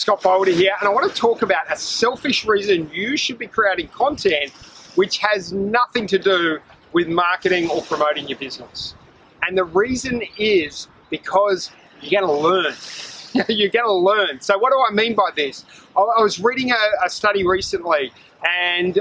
Scott Boulder here, and I want to talk about a selfish reason you should be creating content which has nothing to do with marketing or promoting your business. And the reason is because you're going to learn. You're going to learn. So what do I mean by this? I was reading a study recently, and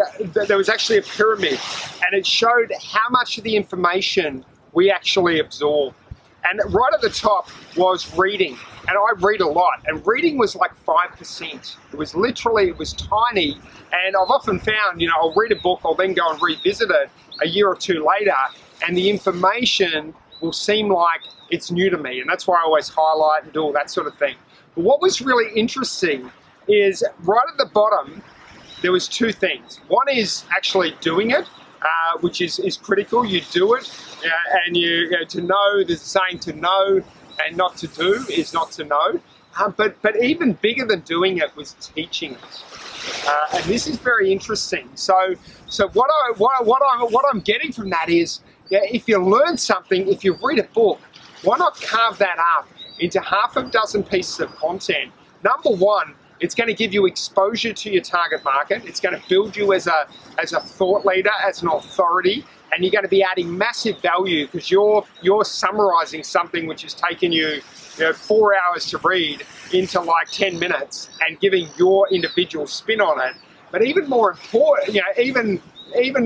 there was actually a pyramid, and it showed how much of the information we actually absorb. And right at the top was reading, and I read a lot, and reading was like 5%. It was tiny, and I've often found, I'll read a book, I'll then go and revisit it a year or two later, and the information will seem like it's new to me, and that's why I always highlight and do all that sort of thing. But what was really interesting is right at the bottom, there was two things. One is actually doing it, which is critical. You do it, and to know, there's a saying, to know and not to do is not to know. But even bigger than doing it was teaching it. And this is very interesting. So what I'm getting from that is, if you learn something, if you read a book, why not carve that up into half a dozen pieces of content? Number one, it's going to give you exposure to your target market. It's going to build you as a thought leader, as an authority, and you're going to be adding massive value because you're summarizing something which has taken you 4 hours to read into like 10 minutes and giving your individual spin on it. But even more important, even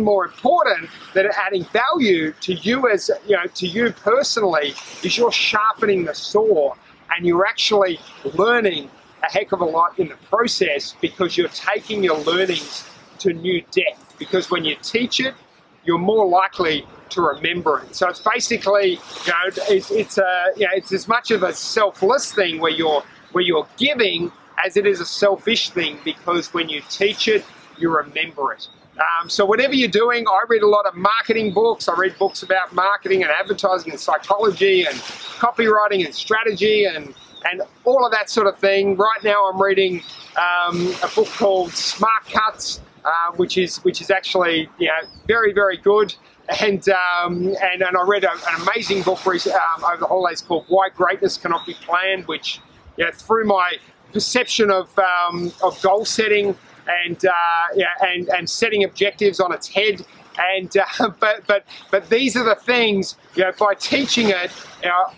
more important than adding value to you as, to you personally, is you're sharpening the saw, and you're actually learning a heck of a lot in the process because you're taking your learnings to new depth. Because when you teach it, you're more likely to remember it. So it's basically, it's as much of a selfless thing where you're giving as it is a selfish thing, because when you teach it, you remember it. So whatever you're doing, I read a lot of marketing books. I read books about marketing and advertising and psychology and copywriting and strategy and all of that sort of thing. Right now I'm reading a book called Smart Cuts, which is actually very, very good. And I read an amazing book over the holidays called Why Greatness Cannot Be Planned, which through my perception of goal setting and setting objectives on its head. And but these are the things, by teaching it,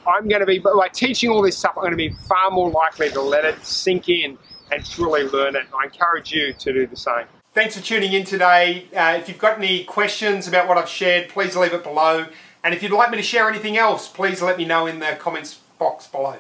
by teaching all this stuff, I'm going to be far more likely to let it sink in and truly learn it. I encourage you to do the same. Thanks for tuning in today. If you've got any questions about what I've shared, please leave it below. And if you'd like me to share anything else, please let me know in the comments box below.